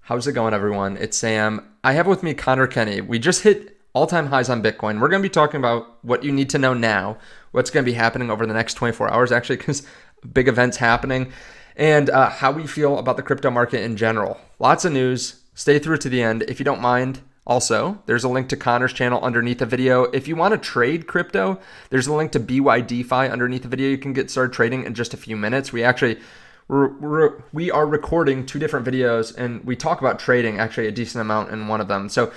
How's it going, everyone? It's Sam. I have with me Connor Kenny. We just hit all-time highs on Bitcoin. We're going to be talking about what you need to know now, what's going to be happening over the next 24 hours, actually, because big events happening, and how we feel about the crypto market in general. Lots of news. Stay through to the end if you don't mind. Also, there's a link to Connor's channel underneath the video. If you want to trade crypto, there's a link to BYDFi underneath the video. You can get started trading in just a few minutes. We are recording two different videos, and we talk about trading actually a decent amount in one of them. So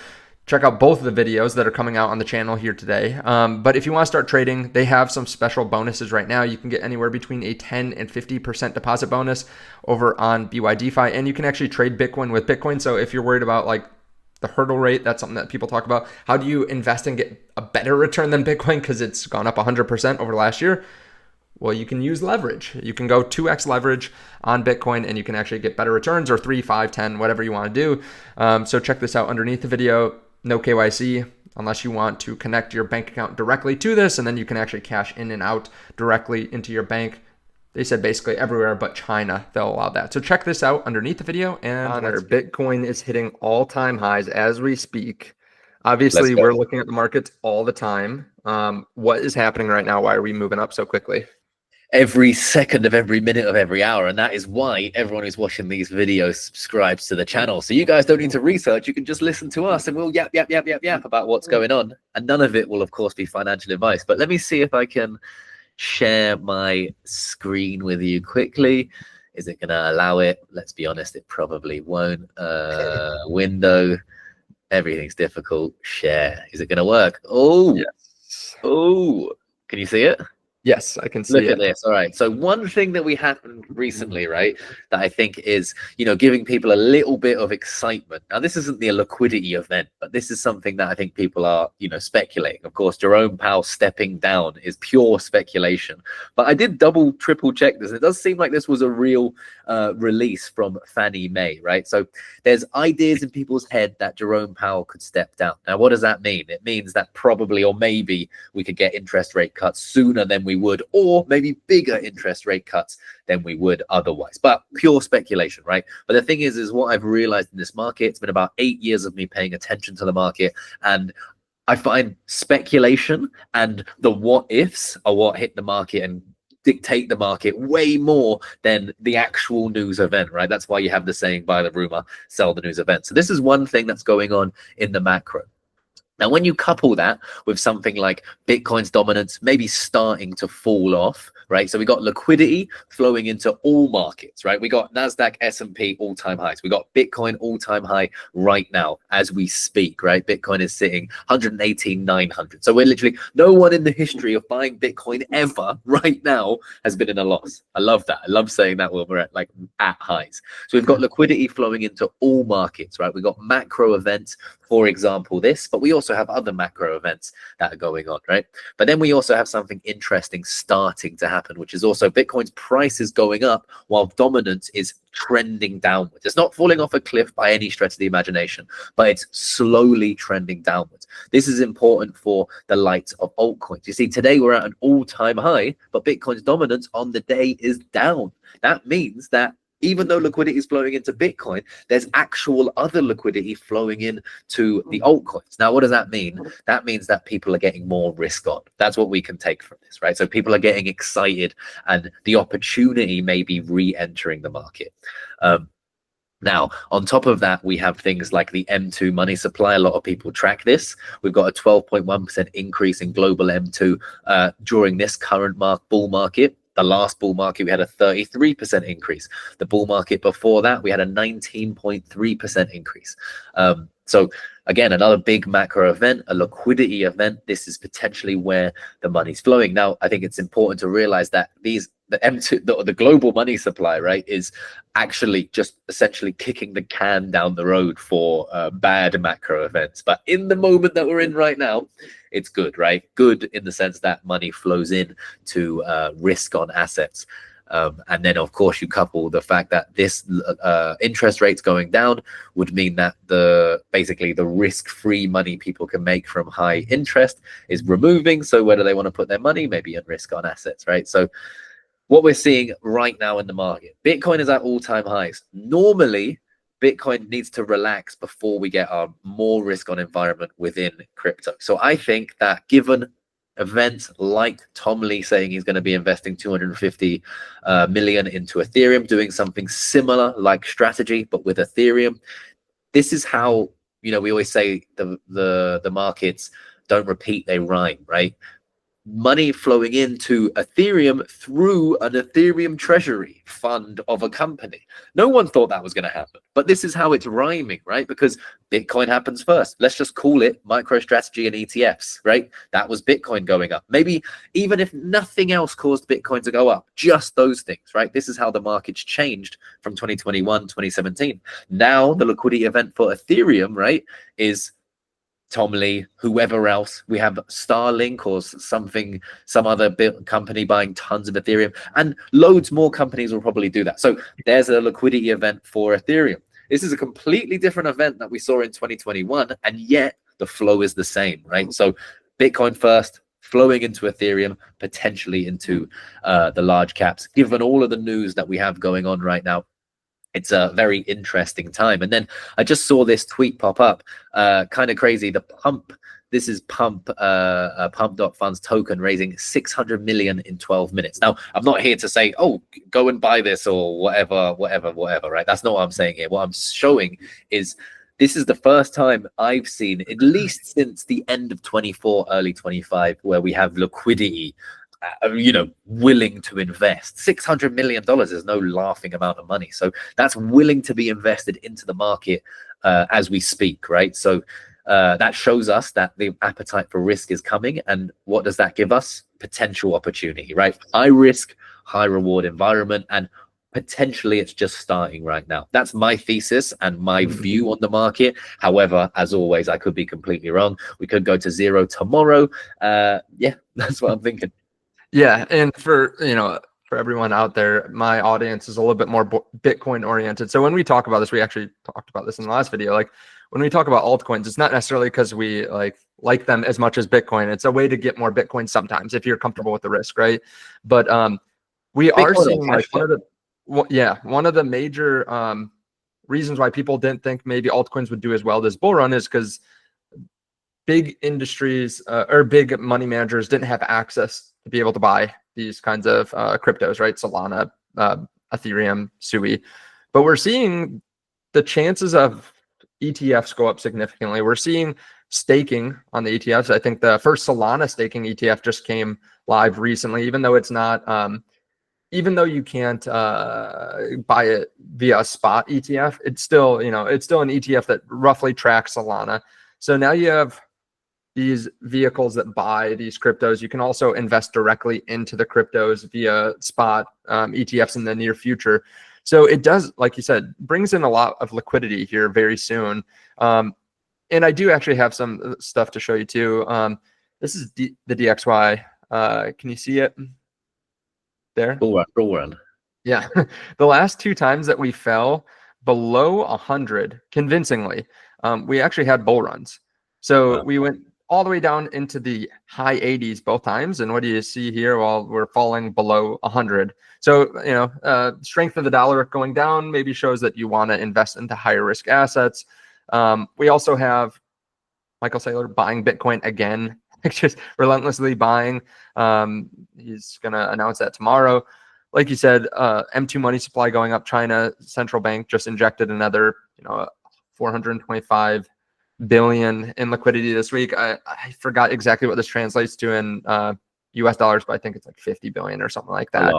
check out both of the videos that are coming out on the channel here today. But if you want to start trading, they have some special bonuses right now. You can get anywhere between a 10 and 50% deposit bonus over on BYDFi, and you can actually trade Bitcoin with Bitcoin. So if you're worried about like the hurdle rate, that's something that people talk about. How do you invest and get a better return than Bitcoin because it's gone up 100% over last year? Well, you can use leverage. You can go 2x leverage on Bitcoin and you can actually get better returns, or 3, 5, 10, whatever you want to do. So check this out underneath the video. No KYC, unless you want to connect your bank account directly to this, and then you can actually cash in and out directly into your bank. They said basically everywhere but China, they'll allow that. So check this out underneath the video. And Bitcoin is hitting all-time highs as we speak. Obviously, we're looking at the markets all the time. What is happening right now? Why are we moving up so quickly? Every second of every minute of every hour, and that is why everyone who's watching these videos subscribes to the channel. So you guys don't need to research, you can just listen to us and we'll yap about what's going on, and none of it will of course be financial advice. But let me see if I can share my screen with you quickly. Is it gonna allow it? Let's be honest, it probably won't. Window, everything's difficult. Share, is it gonna work? Oh yes. Oh, can you see it? Yes, I can see Look at this. All right. So one thing that we happened recently, right, that I think is, giving people a little bit of excitement. Now, this isn't the liquidity event, but this is something that I think people are, speculating. Of course, Jerome Powell stepping down is pure speculation. But I did double, triple check this. It does seem like this was a real release from Fannie Mae, right? So there's ideas in people's head that Jerome Powell could step down. Now, what does that mean? It means that probably or maybe we could get interest rate cuts sooner than we would, or maybe bigger interest rate cuts than we would otherwise. But pure speculation, right? But the thing is what I've realized in this market, it's been about 8 years of me paying attention to the market, and I find speculation and the what ifs are what hit the market and dictate the market way more than the actual news event, right? That's why you have the saying, buy the rumor, sell the news event. So this is one thing that's going on in the macro. Now, when you couple that with something like Bitcoin's dominance maybe starting to fall off, right? So we got liquidity flowing into all markets, right? We got NASDAQ, S&P all-time highs. We got Bitcoin all-time high right now as we speak, right? Bitcoin is sitting 118,900. So we're literally, no one in the history of buying Bitcoin ever right now has been in a loss. I love that. I love saying that when we're at highs. So we've got liquidity flowing into all markets, right? We've got macro events, for example, this, but we also have other macro events that are going on, right? But then we also have something interesting starting to happen, which is also Bitcoin's price is going up while dominance is trending downwards. It's not falling off a cliff by any stretch of the imagination, but it's slowly trending downwards. This is important for the likes of altcoins. You see, today we're at an all-time high, but Bitcoin's dominance on the day is down. That means that even though liquidity is flowing into Bitcoin, there's actual other liquidity flowing into the altcoins. Now, what does that mean? That means that people are getting more risk on. That's what we can take from this, right? So people are getting excited and the opportunity may be re-entering the market. Now, on top of that, we have things like the M2 money supply. A lot of people track this. We've got a 12.1% increase in global M2 during this current bull market. The last bull market, we had a 33% increase. The bull market before that, we had a 19.3% increase. So again, another big macro event, a liquidity event. This is potentially where the money's flowing. Now, I think it's important to realize that the M2, the global money supply, right, is actually just essentially kicking the can down the road for bad macro events. But in the moment that we're in right now, it's good, right? Good in the sense that money flows in to risk on assets. And then, of course, you couple the fact that this interest rates going down would mean that basically the risk-free money people can make from high interest is removing. So where do they want to put their money? Maybe in risk on assets, right? So what we're seeing right now in the market, Bitcoin is at all-time highs. Normally, Bitcoin needs to relax before we get a more risk on environment within crypto. So I think that given events like Tom Lee saying he's going to be investing 250 million into Ethereum, doing something similar like strategy, but with Ethereum, this is how, you know, we always say the markets don't repeat, they rhyme, right? Money flowing into Ethereum through an Ethereum treasury fund of a company. No one thought that was going to happen, but this is how it's rhyming, right? Because Bitcoin happens first. Let's just call it MicroStrategy and ETFs, right? That was Bitcoin going up. Maybe even if nothing else caused Bitcoin to go up, just those things, right? This is how the markets changed from 2021, 2017. Now the liquidity event for Ethereum, right, is Tom Lee, whoever else. We have Starlink or something, some other company buying tons of Ethereum, and loads more companies will probably do that. So there's a liquidity event for Ethereum. This is a completely different event that we saw in 2021, and yet the flow is the same, right? So Bitcoin first, flowing into Ethereum, potentially into the large caps. Given all of the news that we have going on right now, it's a very interesting time. And then I just saw this tweet pop up, kind of crazy. The pump, this is pump.funds token raising 600 million in 12 minutes. Now, I'm not here to say, oh, go and buy this or whatever, right? That's not what I'm saying here. What I'm showing is this is the first time I've seen, at least since the end of 24, early 25, where we have liquidity, you know, willing to invest. $600 million is no laughing amount of money. So that's willing to be invested into the market as we speak, right? So that shows us that the appetite for risk is coming. And what does that give us? Potential opportunity, right? High risk, high reward environment, and potentially it's just starting right now. That's my thesis and my view on the market. However, as always, I could be completely wrong. We could go to zero tomorrow. Yeah, that's what I'm thinking. Yeah, and for, you know, for everyone out there, my audience is a little bit more Bitcoin oriented. So when we talk about this, we actually talked about this in the last video. Like when we talk about altcoins, it's not necessarily because we like them as much as Bitcoin. It's a way to get more Bitcoin sometimes if you're comfortable with the risk, right? But we are seeing like one of the major reasons why people didn't think maybe altcoins would do as well this bull run is because big industries or big money managers didn't have access to be able to buy these kinds of cryptos, right? Solana, Ethereum, SUI. But we're seeing the chances of ETFs go up significantly. We're seeing staking on the ETFs. I think the first Solana staking ETF just came live recently, even though it's not, even though you can't buy it via a spot ETF, it's still, you know, it's still an ETF that roughly tracks Solana. So now you have these vehicles that buy these cryptos. You can also invest directly into the cryptos via spot ETFs in the near future. So it does, like you said, brings in a lot of liquidity here very soon. And I do actually have some stuff to show you too. This is the DXY. Can you see it there? Bull run. Yeah. The last two times that we fell below 100 convincingly, we actually had bull runs. So we went all the way down into the high 80s both times. And what do you see here? Well, we're falling below 100. So, you know, strength of the dollar going down maybe shows that you want to invest into higher risk assets. We also have Michael Saylor buying Bitcoin again, just relentlessly buying. He's going to announce that tomorrow. Like you said, M2 money supply going up. China central bank just injected another, you know, 425 billion in liquidity this week. I forgot exactly what this translates to in US dollars, but I think it's like 50 billion or something like that.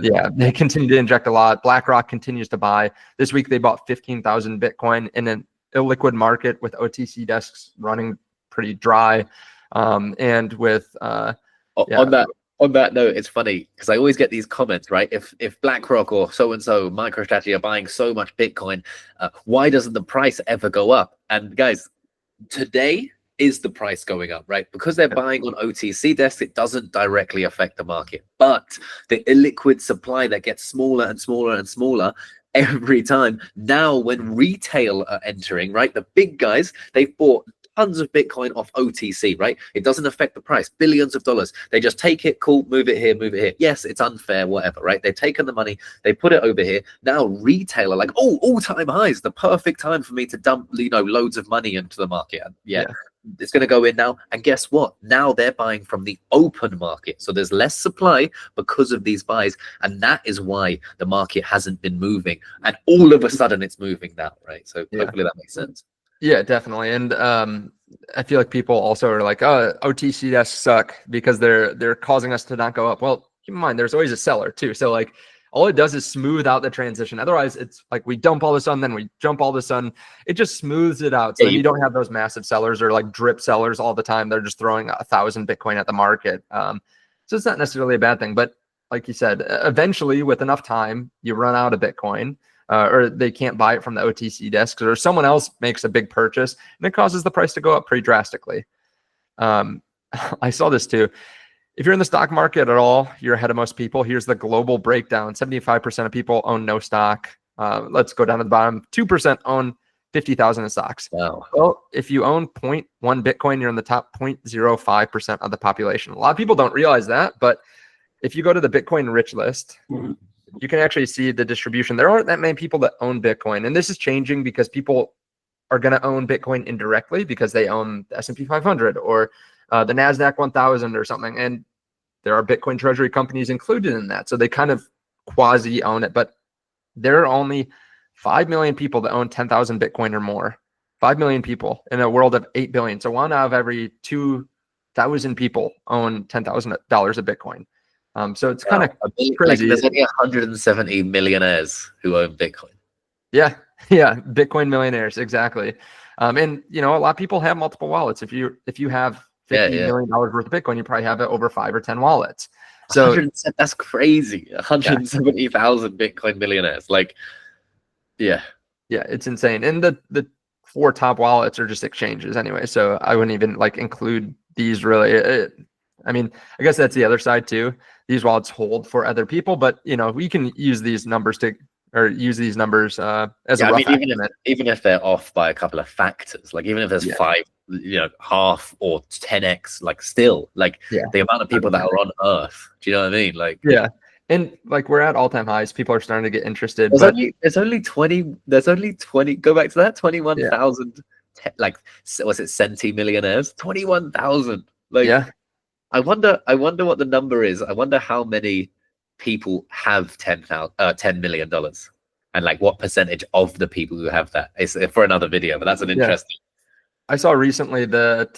Yeah, they continue to inject a lot. BlackRock continues to buy. This week they bought 15,000 Bitcoin in an illiquid market with OTC desks running pretty dry. And with on that note, it's funny because I always get these comments, right? If BlackRock or so-and-so MicroStrategy are buying so much Bitcoin, why doesn't the price ever go up? And guys, today is the price going up, right? Because they're buying on OTC desks, it doesn't directly affect the market. But the illiquid supply that gets smaller and smaller and smaller every time. Now, when retail are entering, right? The big guys, they've bought tons of Bitcoin off OTC, right? It doesn't affect the price, billions of dollars. They just take it, cool, move it here, move it here. Yes, it's unfair, whatever, right? They've taken the money, they put it over here. Now retail are like, oh, all-time highs, the perfect time for me to dump, you know, loads of money into the market. Yeah. It's going to go in now. And guess what? Now they're buying from the open market. So there's less supply because of these buys. And that is why the market hasn't been moving. And all of a sudden it's moving now, right? So hopefully that makes sense. Yeah, definitely. And I feel like people also are like, oh, OTC desks suck because they're causing us to not go up. Well, keep in mind, there's always a seller too. So like all it does is smooth out the transition. Otherwise, it's like we dump all the sun, then we jump all the sun. It just smooths it out. So then you don't have those massive sellers or like drip sellers all the time. They're just throwing 1,000 Bitcoin at the market. So it's not necessarily a bad thing. But like you said, eventually with enough time, you run out of Bitcoin. Or they can't buy it from the OTC desks, or someone else makes a big purchase, and it causes the price to go up pretty drastically. I saw this too. If you're in the stock market at all, you're ahead of most people. Here's the global breakdown. 75% of people own no stock. Let's go down to the bottom. 2% own 50,000 in stocks. Wow. Well, if you own 0.1 Bitcoin, you're in the top 0.05% of the population. A lot of people don't realize that, but if you go to the Bitcoin rich list, you can actually see the distribution. There aren't that many people that own Bitcoin. And this is changing because people are going to own Bitcoin indirectly because they own the S&P 500 or the NASDAQ 1000 or something. And there are Bitcoin treasury companies included in that. So they kind of quasi own it. But there are only 5 million people that own 10,000 Bitcoin or more. 5 million people in a world of 8 billion. So 1 out of every 2,000 people own $10,000 of Bitcoin. So it's kind of crazy. Like there's only 170 millionaires who own Bitcoin. Yeah, Bitcoin millionaires, exactly. And you know, a lot of people have multiple wallets. If you have $50 million worth of Bitcoin, you probably have it over 5 or 10 wallets. So that's crazy. 170,000 Bitcoin millionaires. Like, yeah, it's insane. And the 4 top wallets are just exchanges anyway. So I wouldn't even like include these really. I mean, I guess that's the other side too. These wallets hold for other people, but you know, we can use these numbers as a rough estimate. Even if they're off by a couple of factors, like even if there's 5, you know, half or 10x, like still, like the amount of people that are on Earth. Do you know what I mean? Like, and like we're at all-time highs. People are starting to get interested. There's only 20. Go back to that 21,000. Like, was it centimillionaires? 21,000. Like, I wonder what the number is. I wonder how many people have $10 million, and like what percentage of the people who have that is for another video. But that's an interesting. I saw recently the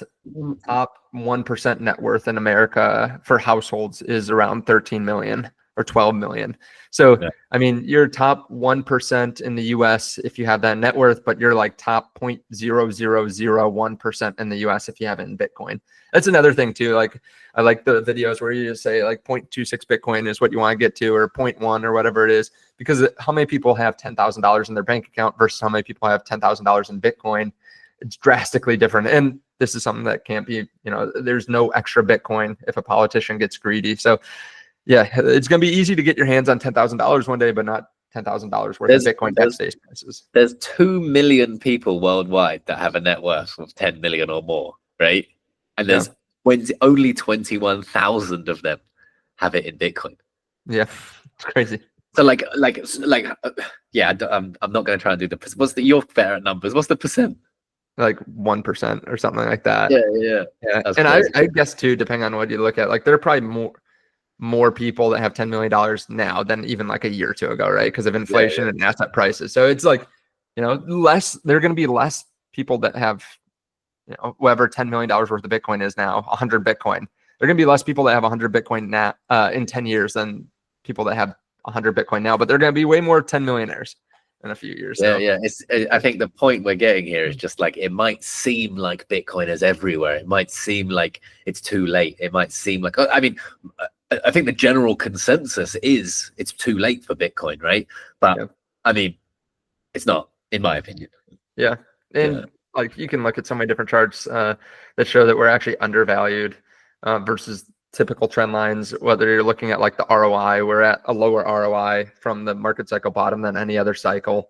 top 1% net worth in America for households is around 13 million or 12 million. So, I mean, you're top 1% in the US if you have that net worth, but you're like top 0.0001% in the US if you have it in Bitcoin. That's another thing too. Like I like the videos where you just say like 0.26 Bitcoin is what you want to get to, or 0.1 or whatever it is, because how many people have $10,000 in their bank account versus how many people have $10,000 in Bitcoin? It's drastically different. And this is something that can't be, you know, there's no extra Bitcoin if a politician gets greedy. So yeah, it's going to be easy to get your hands on $10,000 one day, but not $10,000 worth of Bitcoin at today's prices. There's 2 million people worldwide that have a net worth of 10 million or more, right? And there's only 21,000 of them have it in Bitcoin. Yeah, it's crazy. So I'm not going to try and do the. You're better at numbers. What's the percent? Like 1% or something like that. Yeah. And I guess too, depending on what you look at, like there are probably more people that have $10 million now than even like a year or two ago, right? Because of inflation and asset prices. So it's like, you know, there are going to be less people that have, you know, whatever $10 million worth of Bitcoin is now, 100 Bitcoin. There are going to be less people that have 100 Bitcoin now in 10 years than people that have 100 Bitcoin now, but they're going to be way more 10 millionaires in a few years. I think the point we're getting here is just like, it might seem like Bitcoin is everywhere. It might seem like it's too late. It might seem like, I mean, I think the general consensus is it's too late for Bitcoin, right? But I mean, it's not, in my opinion. Yeah. And like you can look at so many different charts that show that we're actually undervalued versus typical trend lines. Whether you're looking at like the ROI, we're at a lower ROI from the market cycle bottom than any other cycle.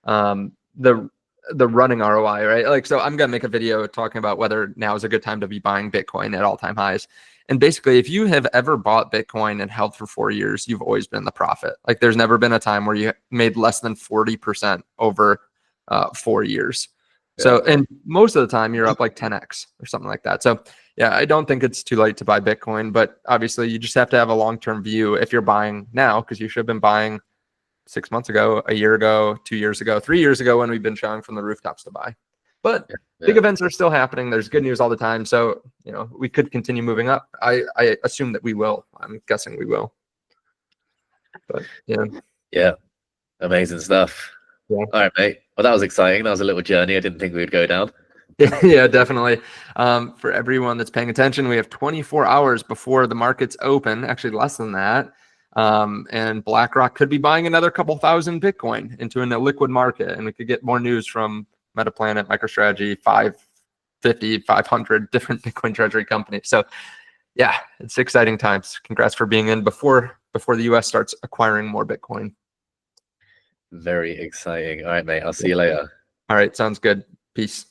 The the running ROI, right? Like, so I'm gonna make a video talking about whether now is a good time to be buying Bitcoin at all-time highs. And basically, if you have ever bought Bitcoin and held for 4 years, you've always been in the profit. Like, there's never been a time where you made less than 40% over 4 years. So, and most of the time you're up like 10x or something like that. So yeah, I don't think it's too late to buy Bitcoin, but obviously you just have to have a long-term view if you're buying now, because you should have been buying 6 months ago, a year ago, 2 years ago, 3 years ago, when we've been shouting from the rooftops to buy. But big events are still happening. There's good news all the time. So, you know, we could continue moving up. I assume that we will. I'm guessing we will. But yeah, amazing stuff. Yeah. All right, mate. Well, that was exciting. That was a little journey I didn't think we would go down. Yeah, definitely. For everyone that's paying attention, we have 24 hours before the markets open, actually less than that. And BlackRock could be buying another couple thousand Bitcoin into an illiquid market, and we could get more news from Metaplanet, MicroStrategy, 550, 500 different Bitcoin treasury companies. So yeah, it's exciting times. Congrats for being in before the US starts acquiring more Bitcoin. Very exciting. All right, mate. I'll see you later. All right, sounds good. Peace.